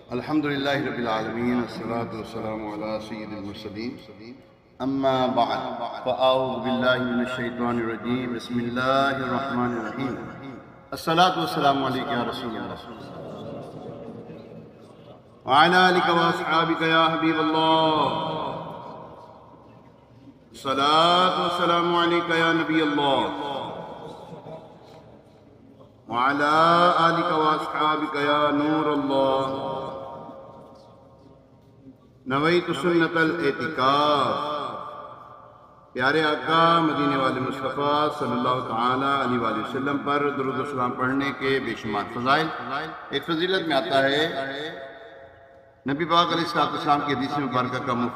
الحمد للہ رب العالمین والصلاة والسلام علی سید المرسلین اما بعد فاعوذ باللہ من الشیطان الرجیم بسم اللہ الرحمن الرحیم الصلاة والسلام علیکہ یا رسول اللہ وعلی آلک واصحابک یا حبیب اللہ الصلاة والسلام علیکہ یا نبی اللہ وعلى آلك وأصحابك يا نور الله نويت سنة الاعتکاف۔ پیارے آقا مدینے والے مصطفیٰ صلی اللہ تعالیٰ علیہ وآلہ وسلم پر درود و سلام پڑھنے کے بے شمار فضائل۔ ایک فضیلت میں آتا ہے نبی پاک علیہ السلام کی حدیث مبارکہ کا مفہوم